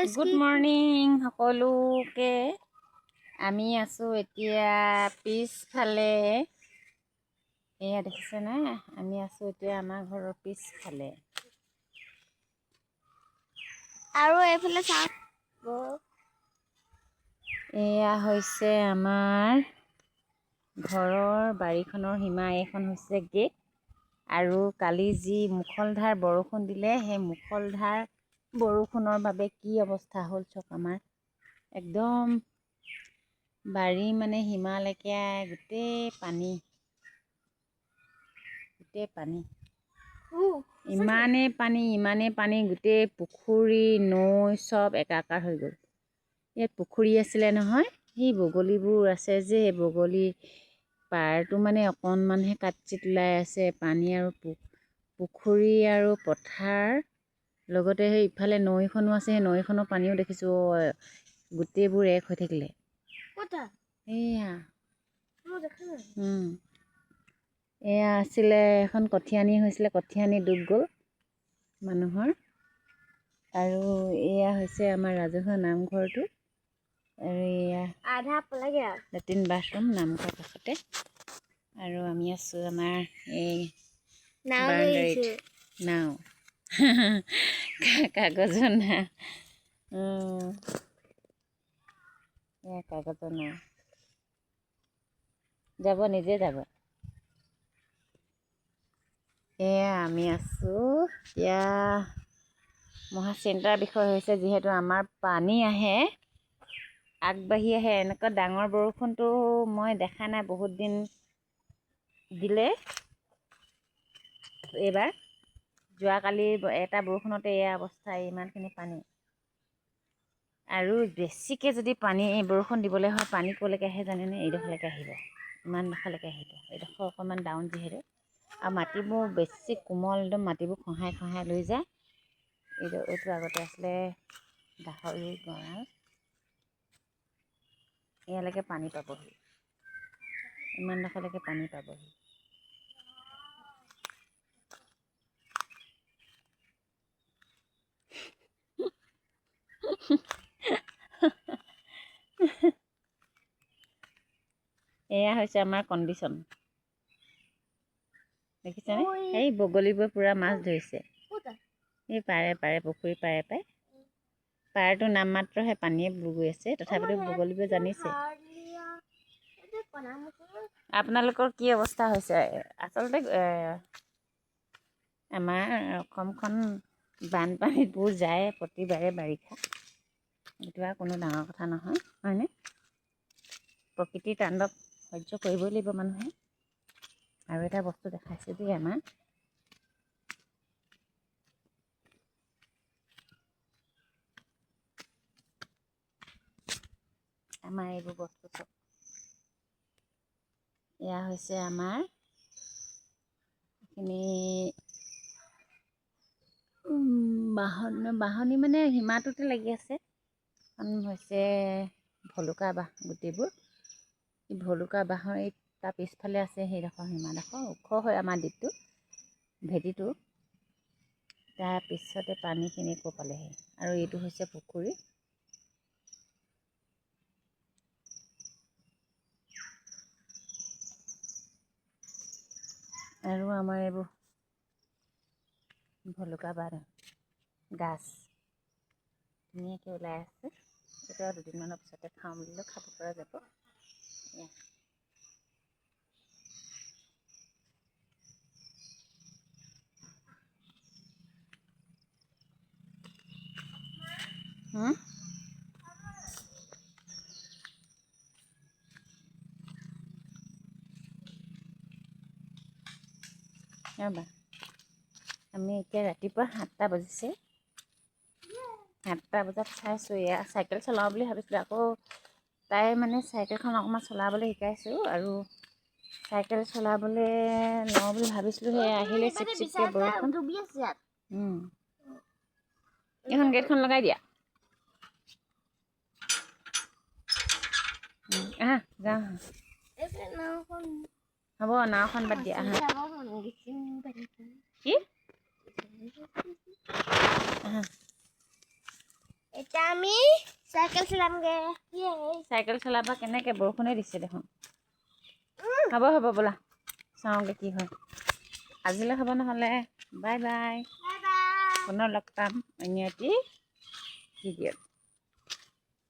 Good morning সকলোকে। আমি আছোঁ এতিয়া পিছফালে। এয়া দেখিছে না, আমি আছোঁ এতিয়া আমাৰ ঘৰৰ পিছফালে। আৰু এইফালে চাওক, এয়া হৈছে আমাৰ ঘৰৰ বাৰীখনৰ সীমা। এইখন হৈছে গেট। আৰু কালি যি মুখলধাৰ বৰষুণ দিলে, সেই মুখলধাৰ বৰষুণৰ বাবে কি অৱস্থা হ'ল চক। আমাৰ একদম বাৰী মানে সীমালৈকে গোটেই পানী, গোটেই পানী, ইমানেই পানী, গোটেই পুখুৰী নৈ চব একাকাৰ হৈ গ'ল। ইয়াত পুখুৰী আছিলে নহয়, সেই বগলীবোৰ আছে যে, সেই বগলী পাৰটো মানে অকণমানহে কাটচিত ওলাই আছে। পানী আৰু পুখুৰী আৰু পথাৰ লগতে সেই ইফালে নৈখনো আছে। সেই নৈখনৰ পানীও দেখিছোঁ গোটেইবোৰ এক হৈ থাকিলে। এয়া এয়া আছিলে এখন কঠীয়ানি হৈছিলে, কঠীয়ানি ডুব গ'ল মানুহৰ। আৰু এয়া হৈছে আমাৰ ৰাজহুৱা নামঘৰটো। আৰু এয়া আধা লাগে লেট্ৰিন বাথৰুম নামঘৰ কাষতে। আৰু আমি আছোঁ আমাৰ এই নাও লৈ বাউণ্ডাৰীত। আহিছোঁ। নাও কাগজৰ নাও। এয়া কাগজৰ নাও, যাব নিজে যাব। এয়া আমি আছোঁ এতিয়া মহা চিন্তাৰ বিষয় হৈছে, যিহেতু আমাৰ পানী আহে, আগবাঢ়ি আহে। এনেকুৱা ডাঙৰ বৰষুণটো মই দেখা নাই বহুত দিন দিলে। এইবাৰ যোৱাকালি এটা বৰষুণতে এয়া অৱস্থা, ইমানখিনি পানী। আৰু বেছিকৈ যদি বৰষুণ দিবলৈ হয়, পানী ক'লৈকে আহে জানেনে? এইডোখৰলৈকে আহিব, ইমানডোখৰলৈকে আহিব। এইডোখৰ অকণমান ডাউন যিহেতু, আৰু মাটিবোৰ বেছি কোমল, একদম মাটিবোৰ খহাই খহাই লৈ যায়। এইটো আগতে আছিলে গাহৰি গঁৰাল। ইয়ালৈকে পানী পাবহি, ইমানডোখৰলৈকে পানী পাবহি। এয়া হৈছে আমাৰ কণ্ডিশ্যন, দেখিছেনে? এই বগলীবোৰে পূৰা মাছ ধৰিছে। এই পাৰে পুখুৰী পাৰে পাৰটো নামমাত্ৰহে পানীয়ে বুৰ গৈ আছে, তথাপিতো বগলীবোৰে জানিছে। আপোনালোকৰ কি অৱস্থা হৈছে? আচলতে আমাৰ অসমখন বানপানীত বুৰ যায় প্ৰতিবাৰে বাৰিষা। এইটো আৰু কোনো ডাঙৰ কথা নহয়, হয়নে? প্ৰকৃতিৰ তাণ্ডৱ সহ্য কৰিবই লাগিব মানুহে। আৰু এটা বস্তু দেখাইছে দেই আমাৰ এইবোৰ বস্তু চব। এয়া হৈছে আমাৰ এইখিনি বাঁহনি মানে সীমাটোতে লাগি আছে। হৈছে ভলুকা বাঁহ গোটেইবোৰ। ভলুকা বাঁহৰ তাৰ পিছফালে আছে সেইডোখৰ সীমাডোখৰ ওখ হয় আমাৰ দ্বীপটো, ভেটিটো। তাৰপিছতে পানীখিনি ক'ৰ পালেহি। আৰু এইটো হৈছে পুখুৰী। আৰু আমাৰ এইবোৰ ভলুকা বাঁহ গাছ ধুনীয়াকৈ ওলাই আছে। এইটো আৰু দুদিনমানৰ পিছতে খাওঁ বুলিলেও খাব পৰা যাব। ৰ'বা, আমি এতিয়া ৰাতিপুৱা 7টা বাজিছে। 7টা বজাত চাইছোঁ। এয়া চাইকেল চলাওঁ বুলি ভাবিছিলোঁ, আকৌ তাই মানে চাইকেলখন অকণমান চলাবলৈ শিকাইছোঁ। আৰু চাইকেল চলাবলৈ লওঁ বুলি ভাবিছিলোঁ, সেয়া আহিলে চিপচিপকৈ বৰষুণ। এইখন গেটখন লগাই দিয়া। আহা যাওঁ। হ'ব, নাওখন বাদ দিয়া। আহা কি? আহা। এতিয়া আমি চাইকেল চলামগে চাইকেল চলাবা কেনেকৈ বৰষুণে দিছে দেখোন হ'ব হ'ব ব'লা চাওঁগৈ কি হয় আজিলৈ হ'ব নহ'লে বাই বাই বাই বাই পুনৰ লগ পাম অন্য এটি ভিডিঅ'ত